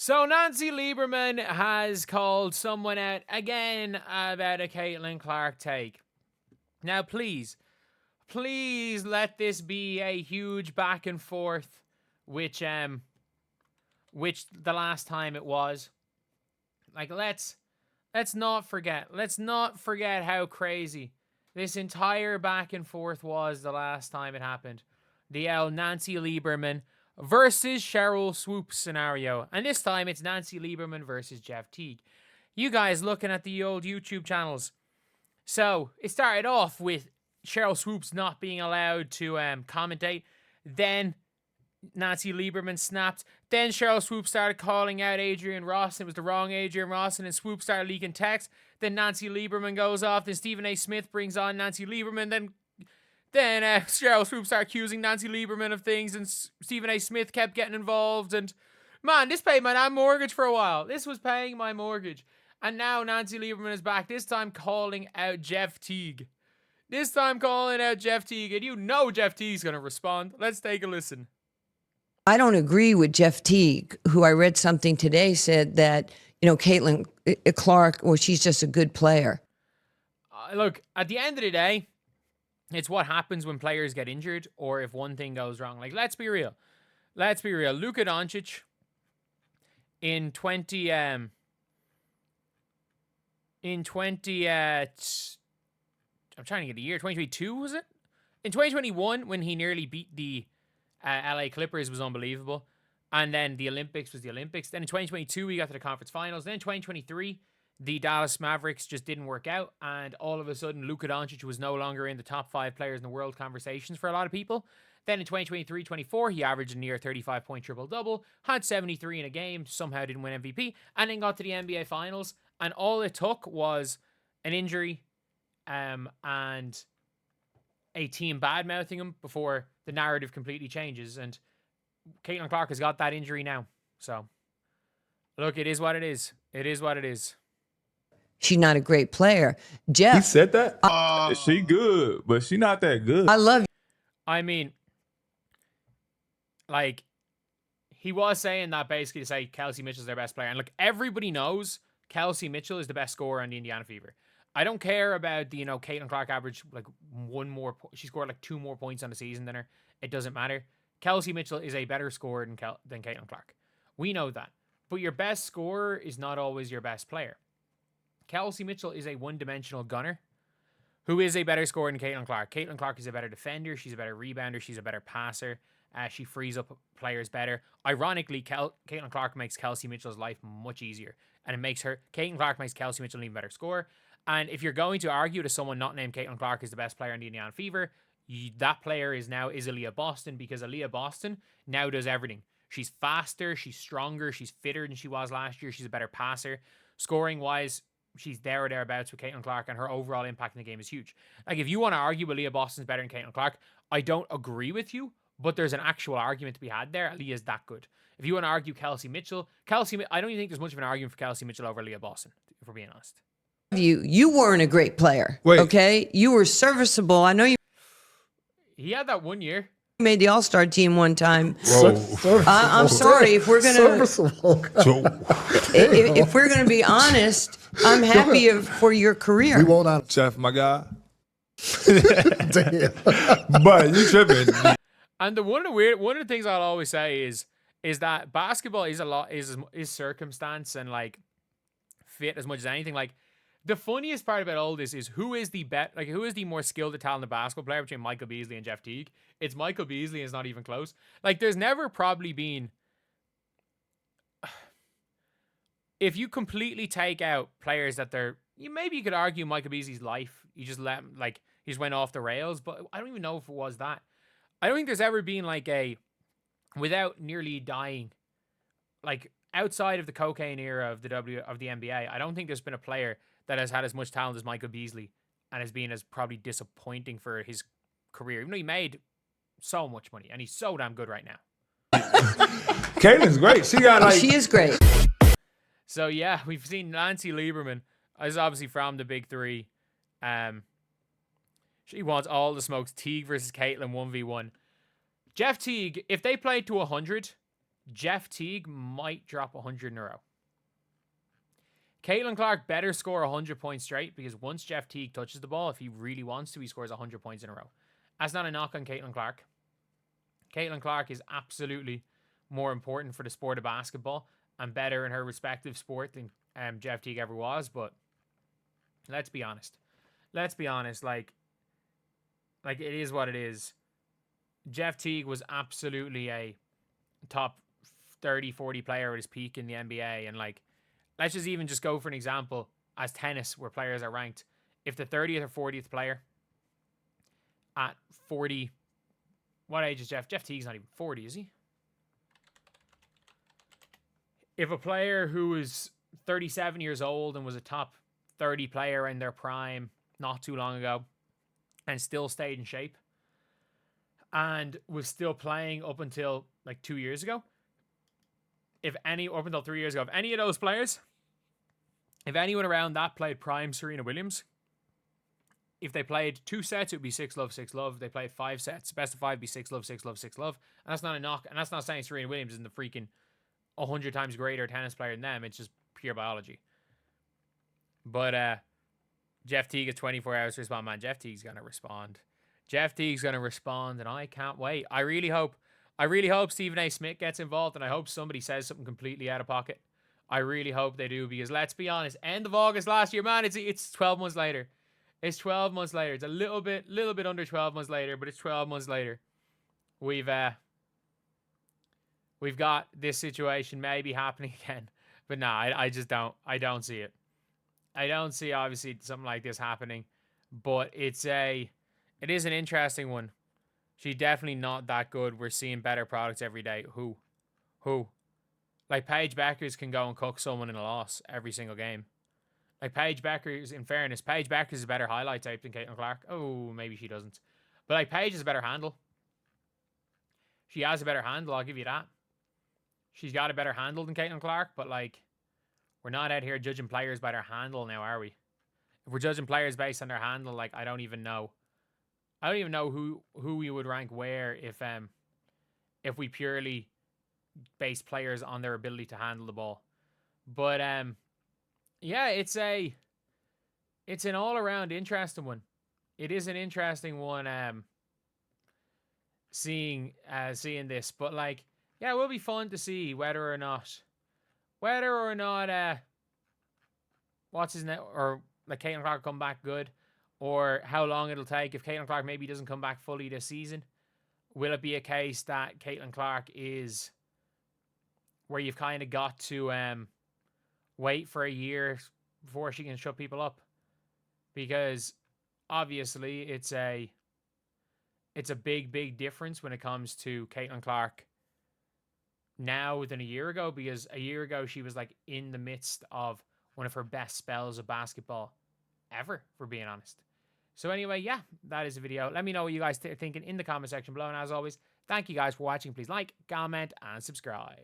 So Nancy Lieberman has called someone out again about a Caitlin Clark take. Now, please let this be a huge back and forth, which the last time it was. Like, let's not forget. Let's not forget how crazy this entire back and forth was the last time it happened. The Nancy Lieberman versus Cheryl Swoops scenario. And this time it's Nancy Lieberman versus Jeff Teague. You guys looking at the old YouTube channels. So it started off with Cheryl Swoops not being allowed to commentate. Then Nancy Lieberman snapped. Then Cheryl Swoops started calling out Adrian Ross. It was the wrong Adrian Ross. And Swoops started leaking text. Then Nancy Lieberman goes off. Then Stephen A. Smith brings on Nancy Lieberman. Then Cheryl Swoops started accusing Nancy Lieberman of things. And Stephen A. Smith kept getting involved. And man, this paid my damn mortgage for a while. This was paying my mortgage. And now Nancy Lieberman is back. This time calling out Jeff Teague. And you know Jeff Teague's going to respond. Let's take a listen. I don't agree with Jeff Teague, who I read something today said that, Caitlin Clark, well, she's just a good player. Look, at the end of the day, it's what happens when players get injured or if one thing goes wrong. Like, let's be real. Luka Doncic in 20 I'm trying to get the year. 2022, was it? In 2021, when he nearly beat the LA Clippers, was unbelievable. And then the Olympics was the Olympics. Then in 2022, we got to the conference finals. Then in 2023, the Dallas Mavericks just didn't work out. And all of a sudden, Luka Doncic was no longer in the top 5 players in the world conversations for a lot of people. Then in 2023-24, he averaged a near 35-point triple-double, had 73 in a game, somehow didn't win MVP, and then got to the NBA Finals. And all it took was an injury and a team bad-mouthing him before the narrative completely changes. And Caitlin Clark has got that injury now. So, look, it is what it is. She's not a great player. Jeff. He said that? She good, but she not that good. I love you. I mean, like, he was saying that basically to say Kelsey Mitchell's their best player. And look, everybody knows Kelsey Mitchell is the best scorer on the Indiana Fever. I don't care about the, Caitlin Clark average like she scored like 2 more points on the season than her. It doesn't matter. Kelsey Mitchell is a better scorer than Caitlin Clark. We know that. But your best scorer is not always your best player. Kelsey Mitchell is a one-dimensional gunner who is a better scorer than Caitlin Clark. Caitlin Clark is a better defender. She's a better rebounder. She's a better passer. She frees up players better. Ironically, Caitlin Clark makes Kelsey Mitchell's life much easier. And Caitlin Clark makes Kelsey Mitchell an even better scorer. And if you're going to argue that someone not named Caitlin Clark is the best player in the Indiana Fever, that player is Aaliyah Boston, because Aaliyah Boston now does everything. She's faster, she's stronger, she's fitter than she was last year. She's a better passer. Scoring-wise, she's there or thereabouts with Caitlin Clark, and her overall impact in the game is huge. Like, if you want to argue Aaliyah Boston's better than Caitlin Clark, I don't agree with you, but there's an actual argument to be had there. Aaliyah's that good. If you want to argue Kelsey Mitchell, I don't even think there's much of an argument for Kelsey Mitchell over Aaliyah Boston, if we're being honest. You weren't a great player. Wait. Okay? You were serviceable. I know you He had that one year. made the All-Star team one time. Whoa. I'm sorry if we're gonna if we're gonna be honest. I'm happy for your career. We won't on. Jeff, my guy. Damn. But you tripping. And one of the things I'll always say is that basketball is circumstance and like fit as much as anything. Like, the funniest part about all this is who is the more skilled and talented basketball player between Michael Beasley and Jeff Teague? It's Michael Beasley, and it's not even close. Like, there's never probably been, if you completely take out players that maybe you could argue Michael Beasley's life, you just let him, like, he just went off the rails, but I don't even know if it was that. I don't think there's ever been like without nearly dying, like, outside of the cocaine era of the NBA, I don't think there's been a player that has had as much talent as Michael Beasley and has been as probably disappointing for his career, even though he made so much money and he's so damn good right now. Caitlin's great. She is great. So yeah, we've seen Nancy Lieberman is obviously from the Big Three. She wants all the smokes. Teague versus Caitlin 1v1. Jeff Teague, if they played to 100, Jeff Teague might drop 100 in a row. Caitlin Clark better score 100 points straight, because once Jeff Teague touches the ball, if he really wants to, he scores 100 points in a row. That's not a knock on Caitlin Clark. Caitlin Clark is absolutely more important for the sport of basketball and better in her respective sport than Jeff Teague ever was. But let's be honest. Like it is what it is. Jeff Teague was absolutely a top 30, 40 player at his peak in the NBA. And like, let's just go for an example as tennis, where players are ranked. If the 30th or 40th player at 40, what age is Jeff? Jeff Teague's not even 40, is he? If a player who is 37 years old and was a top 30 player in their prime not too long ago and still stayed in shape and was still playing up until like 2 years ago, up until 3 years ago, if any of those players, if anyone around that played prime Serena Williams, if they played 2 sets, it would be 6-love, 6-love. If they played 5 sets, best of 5 would be 6-love, 6-love, 6-love. And that's not a knock. And that's not saying Serena Williams isn't the freaking 100 times greater tennis player than them. It's just pure biology. But Jeff Teague has 24 hours to respond, man. Jeff Teague's going to respond. And I can't wait. I really hope Stephen A. Smith gets involved, and I hope somebody says something completely out of pocket. I really hope they do, because let's be honest, end of August last year, man, it's 12 months later. It's 12 months later. It's a little bit under 12 months later, but it's 12 months later. We've got this situation maybe happening again. But nah, I don't see it. I don't see, obviously, something like this happening. But it is an interesting one. She's definitely not that good. We're seeing better products every day. Who? Like, Paige Bueckers can go and cook someone in a loss every single game. Like, Paige Bueckers, in fairness, Paige Bueckers is a better highlight tape than Caitlin Clark. Oh, maybe she doesn't. But, like, Paige is a better handle. She has a better handle, I'll give you that. She's got a better handle than Caitlin Clark, but, like, we're not out here judging players by their handle now, are we? If we're judging players based on their handle, like, I don't even know who we would rank where if we purely base players on their ability to handle the ball. But yeah, it's an all-around interesting one. It is an interesting one seeing this, but like, yeah, it will be fun to see whether or not what's his name, or like Caitlin Clark come back good, or how long it'll take if Caitlin Clark maybe doesn't come back fully this season. Will it be a case that Caitlin Clark is where you've kind of got to wait for a year before she can shut people up? Because obviously it's a big difference when it comes to Caitlin Clark now than a year ago, because a year ago she was like in the midst of one of her best spells of basketball ever, for being honest. So anyway, yeah, that is the video. Let me know what you guys are thinking in the comment section below. And as always, thank you guys for watching. Please like, comment, and subscribe.